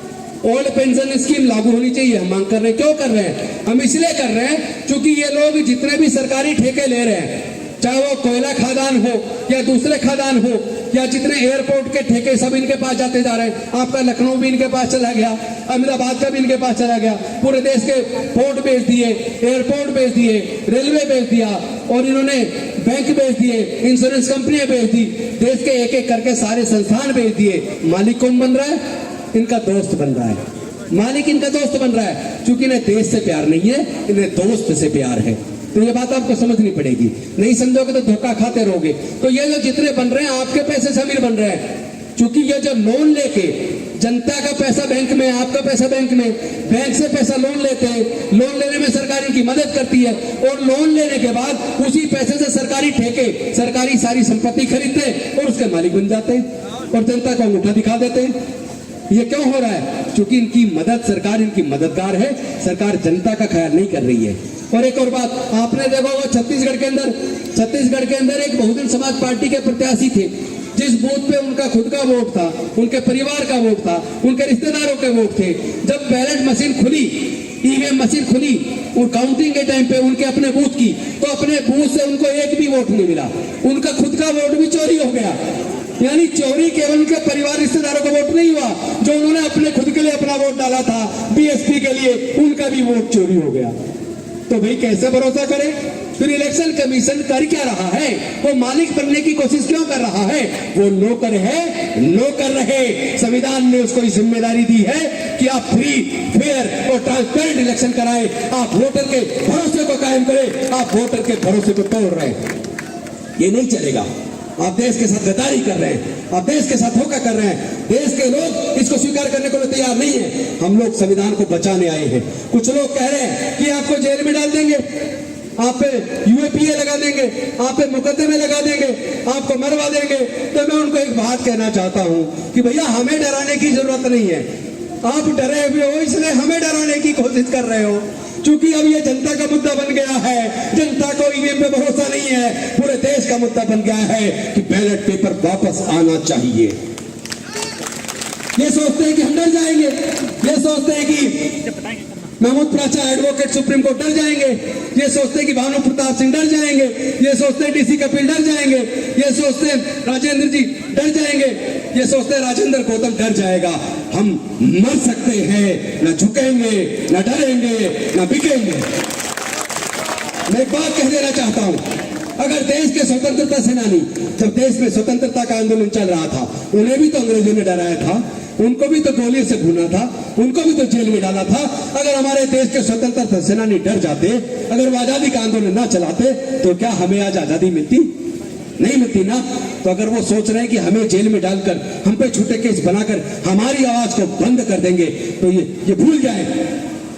ओल्ड पेंशन स्कीम लागू होनी चाहिए, हम मांग कर रहे हैं। क्यों कर रहे हैं? हम इसलिए कर रहे हैं क्योंकि ये लोग जितने भी सरकारी ठेके ले रहे हैं, चाहे वो कोयला खादान हो या दूसरे खादान हो, या जितने एयरपोर्ट के ठेके, सब इनके पास जाते जा रहे हैं। आपका लखनऊ भी इनके पास चला गया, अहमदाबाद का भी इनके पास चला गया, पूरे देश के पोर्ट बेच दिए, एयरपोर्ट बेच दिए, रेलवे बेच दिया, और इन्होंने बैंक बेच दिए, इंश्योरेंस कंपनियां बेच दी, देश के एक एक करके सारे संस्थान बेच दिए। मालिक कौन बन रहा है? इनका दोस्त बन रहा है। मालिक इनका दोस्त बन रहा है, क्योंकि इन्हें देश से प्यार नहीं है, इन्हें दोस्त से प्यार है। तो ये बात आपको समझनी पड़ेगी, नहीं समझोगे तो धोखा खाते रहोगे। तो ये जो जितने बन रहे हैं आपके पैसे से अमीर बन रहे हैं, क्योंकि ये जो लोन लेके, जनता का पैसा बैंक में, आपका पैसा बैंक में, बैंक से पैसा लोन लेते हैं, लोन लेने में सरकार इनकी मदद करती है, और लोन लेने के बाद उसी पैसे से सरकारी ठेके, सरकारी सारी संपत्ति खरीदते हैं और उसके मालिक बन जाते हैं और जनता को अंगूठा दिखा देते हैं। ये क्यों हो रहा है? क्योंकि इनकी मदद, सरकार इनकी मददगार है, सरकार जनता का ख्याल नहीं कर रही है। और एक और बात आपने देखा होगा, छत्तीसगढ़ के अंदर एक बहुजन समाज पार्टी के प्रत्याशी थे, जिस बूथ पे उनका खुद का वोट था, उनके परिवार का वोट था, उनके रिश्तेदारों के वोट थे, जब बैलेट मशीन खुली, ईवीएम मशीन खुली और काउंटिंग के टाइम पे उनके अपने बूथ की, तो अपने बूथ से उनको एक भी वोट नहीं मिला, उनका खुद का वोट भी चोरी हो गया। यानी चोरी केवल उनके परिवार रिश्तेदारों का वोट नहीं हुआ, जो उन्होंने अपने खुद के लिए अपना वोट डाला था बीएसपी के लिए, उनका भी वोट चोरी हो गया। तो भाई कैसे भरोसा करें? फिर इलेक्शन कमीशन कर क्या रहा है? वो मालिक बनने की कोशिश क्यों कर रहा है? वो नौकर है, नौकर रहे। संविधान ने उसको जिम्मेदारी दी है कि आप फ्री, फेयर और ट्रांसपेरेंट इलेक्शन कराएं, आप वोटर के भरोसे को कायम करें। आप वोटर के भरोसे को तोड़ रहे हैं, ये नहीं चलेगा। आप देश के साथ गद्दारी कर रहे हैं, आप देश के साथ धोखा कर रहे हैं। देश के लोग इसको स्वीकार करने को तैयार नहीं है। हम लोग संविधान को बचाने आए हैं। कुछ लोग कह रहे हैं कि आपको जेल में डाल देंगे, आप पे यूएपीए लगा देंगे, आप पे मुकदमे लगा देंगे, आपको मरवा देंगे। तो मैं उनको एक बात कहना चाहता हूं कि भैया हमें डराने की जरूरत नहीं है। आप डरे हुए हो, इसलिए हमें डराने की कोशिश कर रहे हो, क्योंकि अब ये जनता का मुद्दा बन गया है। जनता को ईवीएम पे भरोसा नहीं है, पूरे देश का मुद्दा बन गया है कि बैलेट पेपर वापस आना चाहिए। ये सोचते हैं कि हम डर जाएंगे, ये सोचते हैं कि महमूद प्राचा एडवोकेट सुप्रीम कोर्ट डर जाएंगे, ये सोचते हैं कि भानु प्रताप सिंह डर जाएंगे, ये सोचते हैं डीसी कपिल डर जाएंगे, ये सोचते हैं राजेंद्र जी डर जाएंगे, ये सोचते हैं राजेंद्र गौतम डर जाएगा। हम मर सकते हैं, न झुकेंगे, न डरेंगे, न बिकेंगे। मैं एक बात कह देना चाहता हूं, अगर देश के स्वतंत्रता सेनानी, जब देश में स्वतंत्रता का आंदोलन चल रहा था, उन्हें भी तो अंग्रेजों ने डराया था, उनको भी तो गोली से भूना था, उनको भी तो जेल में डाला था। अगर हमारे देश के स्वतंत्रता सेनानी डर जाते, अगर वो आजादी का आंदोलन ना चलाते, तो क्या हमें आज आजादी मिलती? नहीं मिलती ना। तो अगर वो सोच रहे हैं कि हमें जेल में डालकर, हम पे झूठे केस बनाकर हमारी आवाज को बंद कर देंगे, तो ये भूल जाए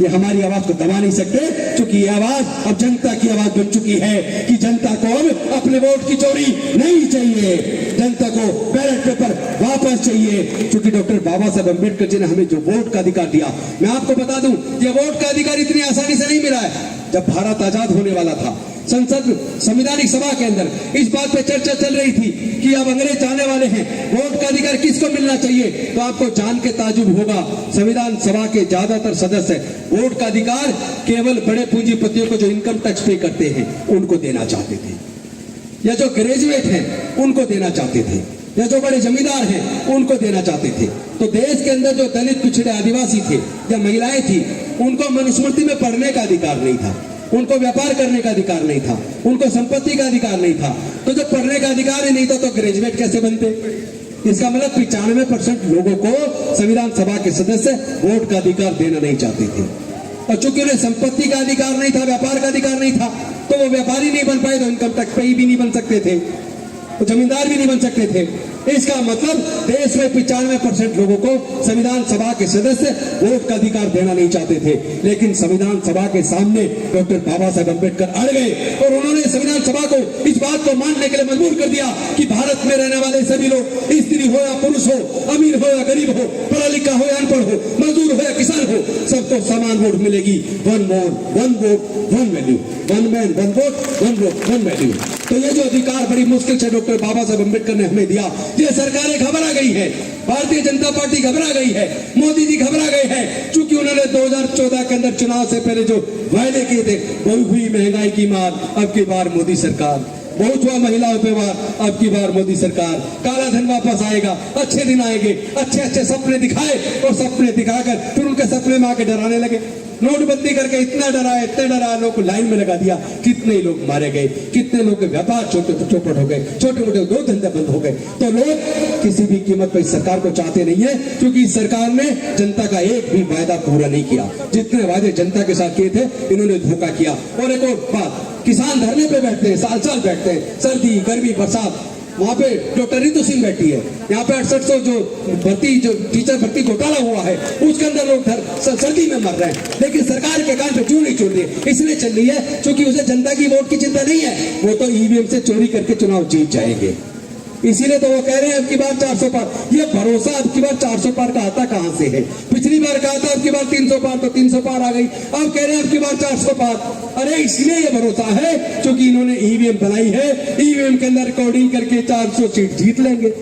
ये हमारी आवाज को दबा नहीं सकते, क्योंकि ये आवाज अब जनता की आवाज बन चुकी है कि जनता को अब अपने वोट की चोरी नहीं चाहिए, जनता को बैलेट पेपर वापस चाहिए। क्योंकि डॉक्टर बाबा साहब अम्बेडकर जी ने हमें जो वोट का अधिकार दिया, मैं आपको बता दूं, ये वोट का अधिकार इतनी आसानी से नहीं मिला है। जब भारत आजाद होने वाला था, संसद संवैधानिक सभा के अंदर इस बात पे चर्चा चल रही थी कि अब अंग्रेज आने वाले हैं, वोट का अधिकार किसको मिलना चाहिए, तो आपको जान के ताजुब होगा, संविधान सभा के ज्यादातर सदस्य वोट का अधिकार केवल बड़े पूंजीपतियों को जो इनकम टैक्स पे करते हैं उनको देना चाहते थे, या जो ग्रेजुएट हैं उनको देना चाहते थे, या जो बड़े जमींदार हैं उनको देना चाहते थे। तो देश के अंदर जो दलित, पिछड़े, आदिवासी थे या महिलाएं थी, उनको मनुस्मृति में पढ़ने का अधिकार नहीं था, उनको व्यापार करने का अधिकार नहीं था, उनको संपत्ति का अधिकार नहीं था। तो जब पढ़ने का अधिकार ही नहीं था तो ग्रेजुएट कैसे बनते? इसका मतलब 95% लोगों को संविधान सभा के सदस्य वोट का अधिकार देना नहीं चाहते थे। और चूंकि उन्हें संपत्ति का अधिकार नहीं था, व्यापार का अधिकार नहीं था, तो वो व्यापारी नहीं बन पाए, तो इनकम टैक्स पेई भी नहीं बन सकते थे, तो जमींदार भी नहीं बन सकते थे। इसका मतलब देश में 95% लोगों को संविधान सभा के सदस्य वोट का अधिकार देना नहीं चाहते थे। लेकिन संविधान सभा के सामने डॉक्टर बाबा साहब अम्बेडकर अड़ गए और उन्होंने संविधान सभा को इस बात को मानने के लिए मजबूर कर दिया कि भारत में रहने वाले सभी लोग, स्त्री हो या पुरुष हो, अमीर हो या गरीब हो, पढ़ा लिखा हो या अनपढ़ हो, मजदूर हो या किसान हो, सबको समान वोट मिलेगी। One vote one value, one man one vote one value. तो ये जो अधिकार बड़ी मुश्किल से डॉक्टर बाबा साहब अम्बेडकर ने हमें दिया, ये सरकारें घबरा गई है, भारतीय जनता पार्टी घबरा गई है, मोदी जी घबरा गए हैं, क्योंकि उन्होंने 2014 के अंदर चुनाव से पहले जो वायदे किए थे, वो हुई महंगाई की मार, अब की बार मोदी सरकार, बहुत हुआ महिलाओं पे वार, अब की बार मोदी सरकार, काला धन वापस आएगा, अच्छे दिन आएंगे, अच्छे अच्छे सपने दिखाए और सपने दिखाकर फिर उनके सपने में आके डराने लगे। नोटबंदी करके इतना डराया, लोग को लाइन में लगा दिया, कितने लोग मारे गए, कितने लोग के व्यापार चौपट हो गए, छोटे मोटे दो धंधे बंद हो गए। तो लोग किसी भी कीमत पर इस सरकार को चाहते नहीं है, क्योंकि इस सरकार ने जनता का एक भी वायदा पूरा नहीं किया। जितने वादे जनता के साथ किए थे, इन्होंने धोखा किया। और एक और बात, किसान धरने पे बैठते हैं, साल साल बैठते हैं, सर्दी गर्मी बरसात, वहां पे डॉक्टर रितु सिंह बैठी है, यहाँ पे 6800 जो टीचर भर्ती घोटाला हुआ है, उसके अंदर लोग सर्दी में मर रहे हैं, लेकिन सरकार के कान पे क्यों नहीं छोड़ रही? इसलिए चल रही है क्योंकि उसे जनता की वोट की चिंता नहीं है, वो तो ईवीएम से चोरी करके चुनाव जीत जाएंगे। इसीलिए तो वो कह रहे हैं अब की बार 400 पार। ये भरोसा अब की बार 400 पार का आता कहां से है? पिछली बार कहा था अब की बार 300 पार, तो 300 पार आ गई, अब कह रहे हैं अब की बार 400 पार। अरे इसलिए ये भरोसा है क्योंकि इन्होंने ईवीएम बनाई है, ईवीएम के अंदर रिकॉर्डिंग करके 400 सीट जीत लेंगे।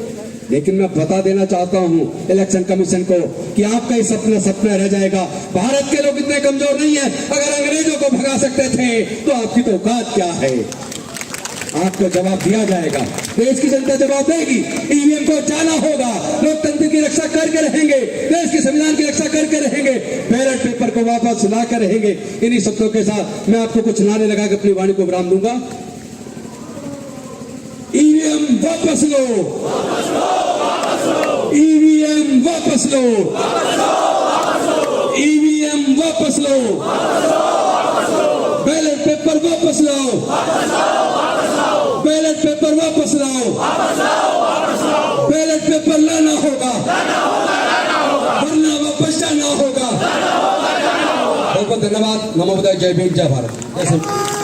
लेकिन मैं बता देना चाहता हूं इलेक्शन कमीशन को कि आपका ही सपना रह जाएगा। भारत के लोग इतने कमजोर नहीं है, अगर अंग्रेजों को भगा सकते थे तो आपकी तो औकात क्या है? आपको जवाब दिया जाएगा, देश की जनता जवाब देगी। ईवीएम को जाना होगा, लोकतंत्र की रक्षा करके रहेंगे, देश के संविधान की रक्षा करके रहेंगे, बैलेट पेपर को वापस लाकर रहेंगे। इन्हीं शब्दों के साथ मैं आपको कुछ नारे लगा के अपनी वाणी को विराम दूंगा। ईवीएम वापस लो, ईवीएम वापस लो, ईवीएम वापस लो, बैलेट पेपर वापस लो, बैलेट पेपर वापस लाओ, बैलेट पेपर लाना होगा, वरना वापस जाना होगा। बहुत बहुत धन्यवाद। नमो बुद्धाय, जय भीम, जय भारत, जय श्री।